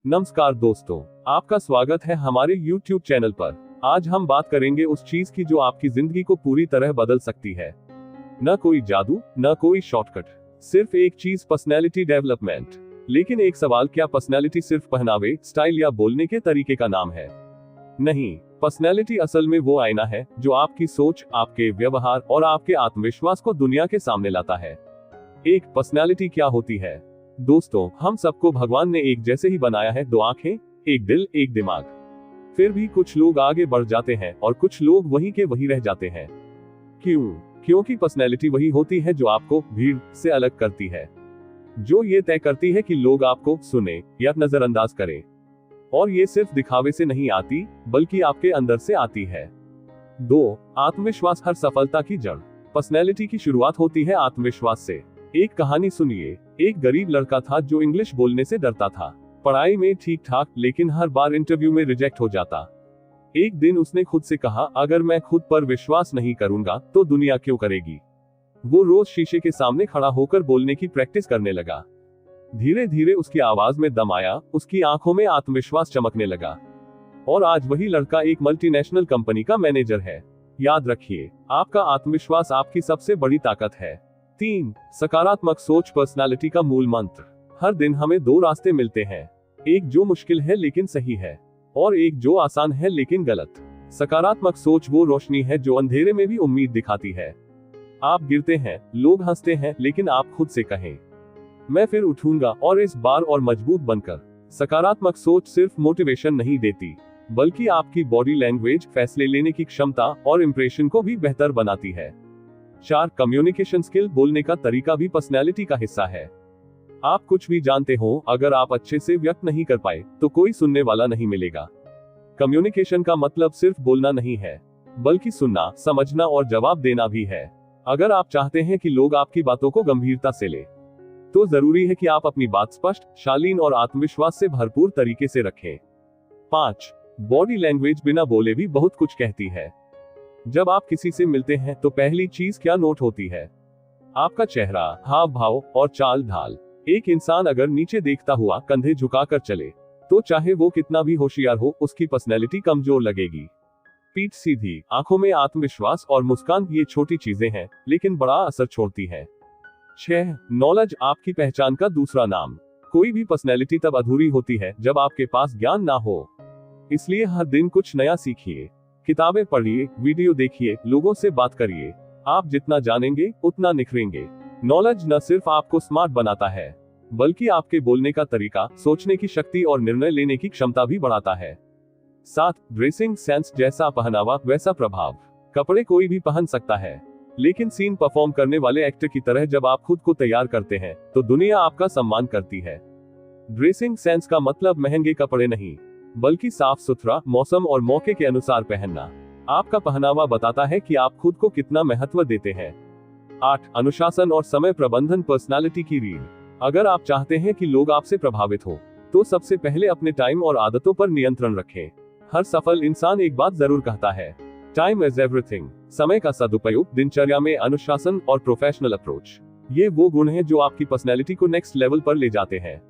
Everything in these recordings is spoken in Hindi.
नमस्कार दोस्तों, आपका स्वागत है हमारे YouTube चैनल पर। आज हम बात करेंगे उस चीज की जो आपकी जिंदगी को पूरी तरह बदल सकती है। न कोई जादू, न कोई शॉर्टकट, सिर्फ एक चीज, पर्सनैलिटी डेवलपमेंट। लेकिन एक सवाल, क्या पर्सनैलिटी सिर्फ पहनावे, स्टाइल या बोलने के तरीके का नाम है? नहीं, पर्सनैलिटी असल में वो आईना है जो आपकी सोच, आपके व्यवहार और आपके आत्मविश्वास को दुनिया के सामने लाता है। एक पर्सनैलिटी क्या होती है? दोस्तों, हम सबको भगवान ने एक जैसे ही बनाया है, दो आंखें, एक दिल, एक दिमाग। फिर भी कुछ लोग आगे बढ़ जाते हैं और कुछ लोग वहीं के वहीं रह जाते हैं। क्यों? क्योंकि पर्सनैलिटी वही होती है जो आपको भीड़ से अलग करती है, जो ये तय करती है कि लोग आपको सुने या नजरअंदाज करें। और ये सिर्फ दिखावे से नहीं आती, बल्कि आपके अंदर से आती है। 2. आत्मविश्वास हर सफलता की जड़। पर्सनैलिटी की शुरुआत होती है आत्मविश्वास से। एक कहानी सुनिए। एक गरीब लड़का था जो इंग्लिश बोलने से डरता था। पढ़ाई में ठीक ठाक, लेकिन हर बार इंटरव्यू में रिजेक्ट हो जाता। एक दिन उसने खुद से कहा, अगर मैं खुद पर विश्वास नहीं करूंगा तो दुनिया क्यों करेगी। वो रोज शीशे के सामने खड़ा होकर बोलने की प्रैक्टिस करने लगा। धीरे धीरे उसकी आवाज में दम आया, उसकी आंखों में आत्मविश्वास चमकने लगा। और आज वही लड़का एक मल्टीनेशनल कंपनी का मैनेजर है। याद रखिए, आपका आत्मविश्वास आपकी सबसे बड़ी ताकत है। 3. सकारात्मक सोच पर्सनालिटी का मूल मंत्र। हर दिन हमें दो रास्ते मिलते हैं, एक जो मुश्किल है लेकिन सही है, और एक जो आसान है लेकिन गलत। सकारात्मक सोच वो रोशनी है जो अंधेरे में भी उम्मीद दिखाती है। आप गिरते हैं, लोग हंसते हैं, लेकिन आप खुद से कहें, मैं फिर उठूंगा, और इस बार और मजबूत बनकर। सकारात्मक सोच सिर्फ मोटिवेशन नहीं देती, बल्कि आपकी बॉडी लैंग्वेज, फैसले लेने की क्षमता और इंप्रेशन को भी बेहतर बनाती है। 4. कम्युनिकेशन स्किल, बोलने का तरीका भी पर्सनैलिटी का हिस्सा है। आप कुछ भी जानते हो, अगर आप अच्छे से व्यक्त नहीं कर पाए तो कोई सुनने वाला नहीं मिलेगा। कम्युनिकेशन का मतलब सिर्फ बोलना नहीं है, बल्कि सुनना, समझना और जवाब देना भी है। अगर आप चाहते हैं कि लोग आपकी बातों को गंभीरता से ले, तो जरूरी है कि आप अपनी बात स्पष्ट, शालीन और आत्मविश्वास से भरपूर तरीके से रखें। 5. बॉडी लैंग्वेज बिना बोले भी बहुत कुछ कहती है। जब आप किसी से मिलते हैं तो पहली चीज क्या नोट होती है? आपका चेहरा, हाव भाव और चाल ढाल। एक इंसान अगर नीचे देखता हुआ कंधे झुकाकर चले, तो चाहे वो कितना भी होशियार हो, उसकी पर्सनैलिटी कमजोर लगेगी। पीठ सीधी, आंखों में आत्मविश्वास और मुस्कान, ये छोटी चीजें हैं लेकिन बड़ा असर छोड़ती हैं। 6. नॉलेज, आपकी पहचान का दूसरा नाम। कोई भी पर्सनैलिटी तब अधूरी होती है जब आपके पास ज्ञान ना हो। इसलिए हर दिन कुछ नया सीखिए, किताबें पढ़िए, वीडियो देखिए, लोगों से बात करिए। आप जितना जानेंगे उतना निखरेंगे। नॉलेज न सिर्फ आपको स्मार्ट बनाता है, बल्कि आपके बोलने का तरीका, सोचने की शक्ति और निर्णय लेने की क्षमता भी बढ़ाता है। 7. ड्रेसिंग सेंस, जैसा पहनावा वैसा प्रभाव। कपड़े कोई भी पहन सकता है, लेकिन सीन परफॉर्म करने वाले एक्टर की तरह जब आप खुद को तैयार करते हैं तो दुनिया आपका सम्मान करती है। ड्रेसिंग सेंस का मतलब महंगे कपड़े नहीं, बल्कि साफ सुथरा, मौसम और मौके के अनुसार पहनना। आपका पहनावा बताता है कि आप खुद को कितना महत्व देते हैं। 8. अनुशासन और समय प्रबंधन पर्सनालिटी की रीढ़। अगर आप चाहते हैं कि लोग आपसे प्रभावित हो, तो सबसे पहले अपने टाइम और आदतों पर नियंत्रण रखें। हर सफल इंसान एक बात जरूर कहता है, टाइम इज एवरीथिंग। समय का सदुपयोग, दिनचर्या में अनुशासन और प्रोफेशनल अप्रोच, ये वो गुण हैं जो आपकी पर्सनैलिटी को नेक्स्ट लेवल पर ले जाते हैं।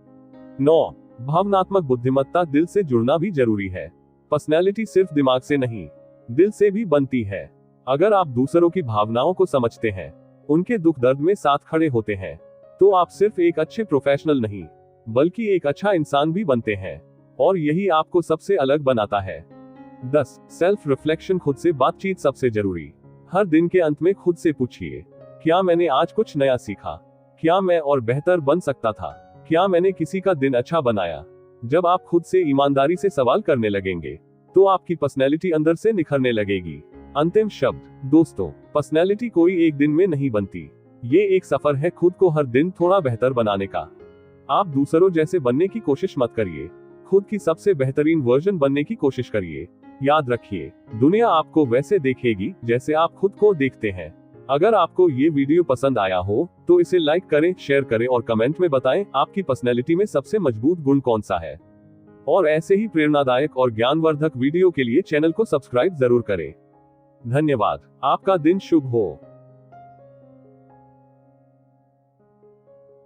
9. भावनात्मक बुद्धिमत्ता, दिल से जुड़ना भी जरूरी है। पर्सनैलिटी सिर्फ दिमाग से नहीं, दिल से भी बनती है। अगर आप दूसरों की भावनाओं को समझते हैं, उनके दुख दर्द में साथ खड़े होते हैं, तो आप सिर्फ एक अच्छे प्रोफेशनल नहीं, बल्कि एक अच्छा इंसान भी बनते हैं। और यही आपको सबसे अलग बनाता है। 10. सेल्फ रिफ्लेक्शन, खुद से बातचीत सबसे जरूरी। हर दिन के अंत में खुद से पूछिए, क्या मैंने आज कुछ नया सीखा? क्या मैं और बेहतर बन सकता था? क्या मैंने किसी का दिन अच्छा बनाया? जब आप खुद से ईमानदारी से सवाल करने लगेंगे, तो आपकी पर्सनैलिटी अंदर से निखरने लगेगी। अंतिम शब्द, दोस्तों, पर्सनैलिटी कोई एक दिन में नहीं बनती। ये एक सफर है खुद को हर दिन थोड़ा बेहतर बनाने का। आप दूसरों जैसे बनने की कोशिश मत करिए, खुद की सबसे बेहतरीन वर्जन बनने की कोशिश करिए। याद रखिए, दुनिया आपको वैसे देखेगी जैसे आप खुद को देखते हैं। अगर आपको ये वीडियो पसंद आया हो तो इसे लाइक करें, शेयर करें और कमेंट में बताएं आपकी पर्सनैलिटी में सबसे मजबूत गुण कौन सा है। और ऐसे ही प्रेरणादायक और ज्ञानवर्धक वीडियो के लिए चैनल को सब्सक्राइब जरूर करें। धन्यवाद। आपका दिन शुभ हो।